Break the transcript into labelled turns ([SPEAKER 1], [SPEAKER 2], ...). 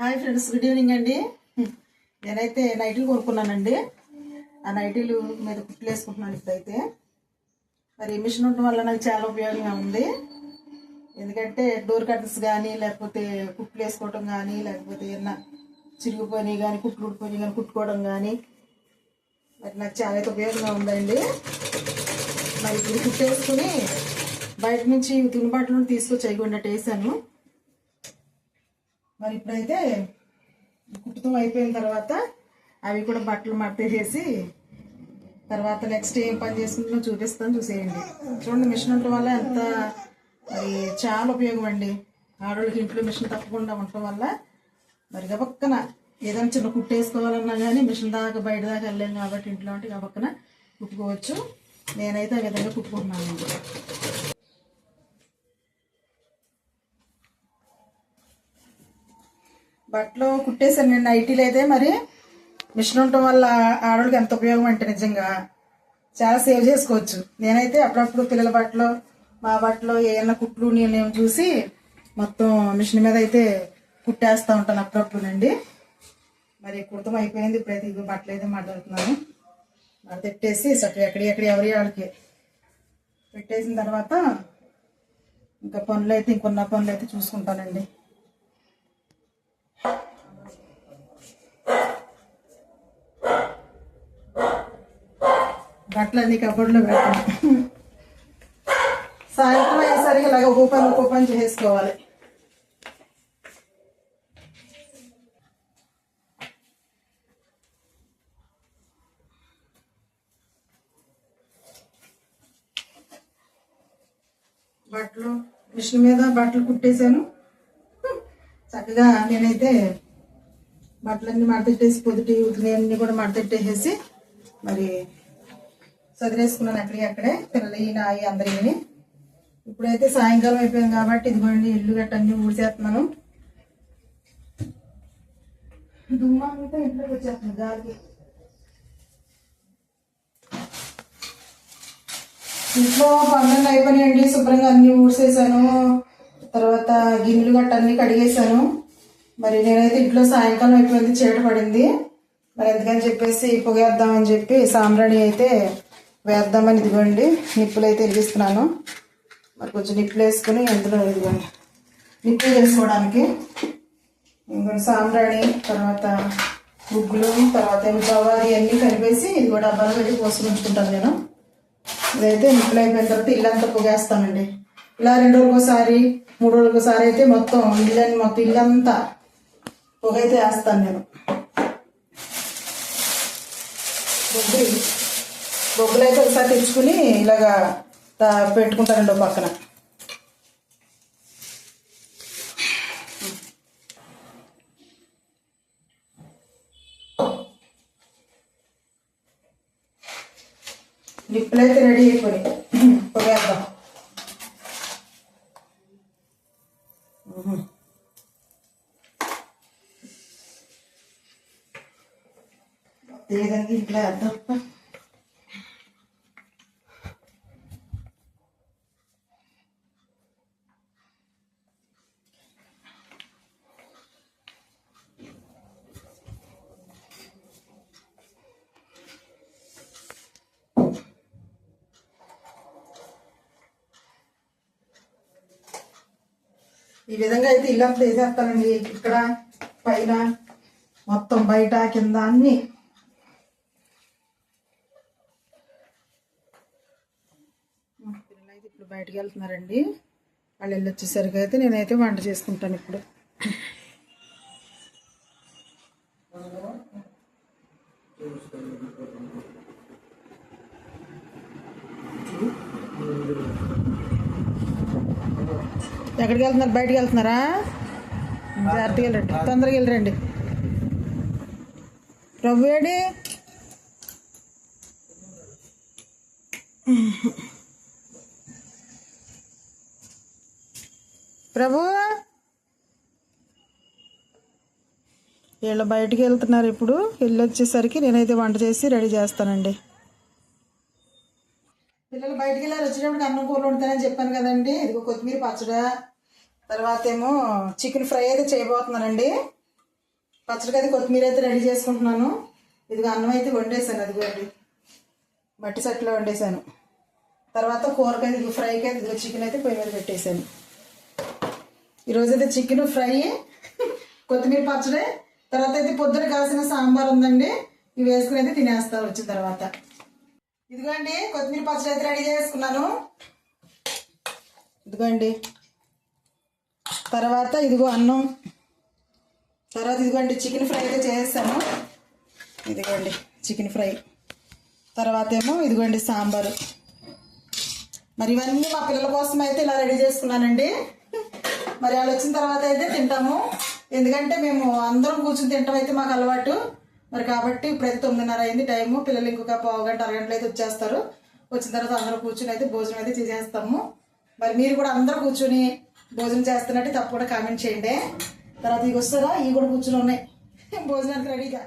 [SPEAKER 1] Hi friends, good evening అండి. నేనైతే నైటీలు కొనుక్కున్నానండి. ఆ నైటీలు మీద కుట్లు వేసుకుంటున్నాను ఇప్పుడైతే. మరి మిషన్ ఉండడం వల్ల నాకు చాలా ఉపయోగంగా ఉంది. ఎందుకంటే డోర్ కర్టన్స్ కానీ, లేకపోతే కుట్లు వేసుకోవడం కానీ, లేకపోతే ఏమన్నా చిరిగిపోయి కానీ, కుట్లు ఊడిపోయి కానీ కుట్టుకోవడం కానీ మరి నాకు చాలా అయితే ఉపయోగంగా ఉందండి. మరి ఇప్పుడు కుట్టు వేసుకుని బయట నుంచి తిని బట్టలను తీసుకొచ్చి అయిపోయినట్టు వేసాను. మరి ఇప్పుడైతే కుట్టుతో అయిపోయిన తర్వాత అవి కూడా బట్టలు మడతేసేసి తర్వాత నెక్స్ట్ ఏం పని చేసుకుంటున్నా చూపిస్తాను, చూసేయండి. చూడండి, మిషన్ ఉండటం వల్ల ఎంత మరి చాలా ఉపయోగం అండి. ఆడవాళ్ళకి ఇంట్లో మిషన్ తప్పకుండా ఉండటం వల్ల మరి గబక్కన ఏదైనా చిన్న కుట్టు వేసుకోవాలన్నా కానీ మిషన్ దాకా బయట దాకా వెళ్ళాం కాబట్టి ఇంట్లో అంటే గబక్కన కుట్టుకోవచ్చు. నేనైతే ఆ విధంగా కుట్టుకుంటున్నానండి. బట్టలు కుట్టేసాను నేను. నైటీలు అయితే మరి మిషన్ ఉండటం వల్ల ఆడవాళ్ళకి ఎంత ఉపయోగం అంటే నిజంగా చాలా సేవ్ చేసుకోవచ్చు. నేనైతే అప్పుడప్పుడు పిల్లల బట్టలు, మా బట్టలు ఏమైనా కుట్లు నేను చూసి మొత్తం మిషన్ మీద అయితే కుట్టేస్తూ ఉంటాను అప్పుడప్పుడునండి. మరి కుర్తం అయిపోయింది. ఇప్పుడైతే ఇవి బట్టలు అయితే మాట్లాడుతున్నాను. మడతెట్టేసి చక్కగా ఎక్కడి ఎవరి వాళ్ళకి పెట్టేసిన తర్వాత ఇంకా పనులు అయితే ఇంకొన్న పనులు అయితే చూసుకుంటానండి. బట్టలన్నీ కబోర్డ్లో పెడతాను. సాయంత్రం అయ్యేసరికి ఇలాగ ఒక్కో పని చేసుకోవాలి. బట్టలు మిషన్ మీద బట్టలు కుట్టేశాను. చక్కగా నేనైతే బట్టలన్నీ మడతెట్టేసి పొద్దుటి ఉతికినవన్నీ కూడా మడతెట్టేసేసి మరి చదివేసుకున్నాను అక్కడే పిల్లలు నాయి అందరిని. ఇప్పుడైతే సాయంకాలం అయిపోయింది కాబట్టి ఇదిగోండి ఇల్లు గట్ట అన్ని ఊడిసేస్తున్నాను. దుమ్మంతా ఇంట్లోకి వచ్చేస్తుంది గాలికి. ఇంట్లో పనులు అయిపోయినాయండి. శుభ్రంగా అన్ని ఊడ్చేసాను. తర్వాత గిన్నెలు గట్ట అన్ని కడిగేసాను. మరి నేనైతే ఇంట్లో సాయంకాలం అయిపోయింది, చీకటి పడింది. మరి ఎందుకని చెప్పేసి పొగేద్దామని చెప్పి సాంబ్రాణి అయితే వేద్దామని ఇదిగోండి నిప్పులు అయితే వెలిగిస్తున్నాను. మరి కొంచెం నిప్పులు వేసుకుని అందులో ఇదిగోండి నిప్పులు చేసుకోవడానికి ఇంకొంచెం సాంబ్రాణి, తర్వాత ముగ్గులు, తర్వాత ఏమో జవారి అన్నీ కలిపేసి ఇది కూడా డబ్బాలు పెట్టి పోసుకుని ఉంచుకుంటాను నేను. ఇదైతే నిప్పులు అయిపోయిన తర్వాత ఇల్లంతా పొగేస్తానండి. ఇలా 2 రోజులకోసారి 3 రోజులకోసారి అయితే మొత్తం ఇల్లంతా పొగ అయితే వేస్తాను నేను. బొగ్గులు అయితే ఒకసారి తెచ్చుకుని ఇలాగా పెట్టుకుంటానండి ఒక పక్కన. నిప్పులు అయితే రెడీ అయిపోయి పొగేద్దాం. ఈ విధంగా ఇంట్లో వేద్దాం. ఈ విధంగా అయితే ఇల్లంతా వేసేస్తానండి. ఇక్కడ పైన మొత్తం బయట కింద అన్ని. పిల్లలు అయితే ఇప్పుడు బయటకు వెళ్తున్నారండి. వాళ్ళు వెళ్ళి వచ్చేసరికి అయితే నేనైతే వంట చేసుకుంటాను ఇప్పుడు. ఎక్కడికి వెళ్తున్నారు? బయటకు వెళ్తున్నారా? జాగ్రత్తగా వెళ్ళండి, తొందరగా వెళ్ళరండి. ప్రభు ఏడి? ప్రభు వీళ్ళు బయటికి వెళ్తున్నారు. ఇప్పుడు వెళ్ళి వచ్చేసరికి నేనైతే వంట చేసి రెడీ చేస్తానండి. పిల్లలు బయటికి వెళ్ళారు. వచ్చేటప్పుడు అన్నం కూరలు ఉంటానని చెప్పాను కదండి. ఇదిగో కొత్తిమీర పచ్చడి, తర్వాత ఏమో చికెన్ ఫ్రై అయితే చేయబోతున్నానండి. పచ్చడికి అయితే కొత్తిమీర అయితే రెడీ చేసుకుంటున్నాను. ఇదిగో అన్నం అయితే వండేసాను, అదిగోండి మట్టి సట్లో వండేసాను. తర్వాత కూరకాయ ఇదిగో ఫ్రైకి అయితే ఇదిగో చికెన్ అయితే పొయ్యి మీద పెట్టేశాను. ఈరోజైతే చికెన్ ఫ్రై, కొత్తిమీర పచ్చడి, తర్వాత అయితే పొద్దున కాసిన సాంబార్ ఉందండి. ఇవి వేసుకుని అయితే తినేస్తాను వచ్చిన తర్వాత. ఇదిగోండి కొత్తిమీర పచ్చడి అయితే రెడీ చేసుకున్నాను. ఇదిగోండి తర్వాత ఇదిగో అన్నం, తర్వాత ఇదిగోండి చికెన్ ఫ్రై అయితే చేస్తాను. ఇదిగోండి చికెన్ ఫ్రై, తర్వాత ఏమో ఇదిగోండి సాంబారు. మరి ఇవన్నీ మా పిల్లల కోసం అయితే ఇలా రెడీ చేసుకున్నానండి. మరి వాళ్ళు వచ్చిన తర్వాత అయితే తింటాము, ఎందుకంటే మేము అందరం కూర్చొని తింటాం అయితే మాకు అలవాటు. మరి కాబట్టి ఇప్పుడైతే 9:30 అయింది టైము. పిల్లలు ఇంకొక పావు గంట అరగంటలో అయితే వచ్చేస్తారు. వచ్చిన తర్వాత అందరూ కూర్చొని అయితే భోజనం అయితే చేసేస్తాము. మరి మీరు కూడా అందరూ కూర్చొని భోజనం చేస్తున్నట్టు తప్పకుండా కామెంట్ చేయండి. తర్వాత ఇవి వస్తారా, ఇవి కూడా కూర్చొని ఉన్నాయి భోజనానికి రెడీగా.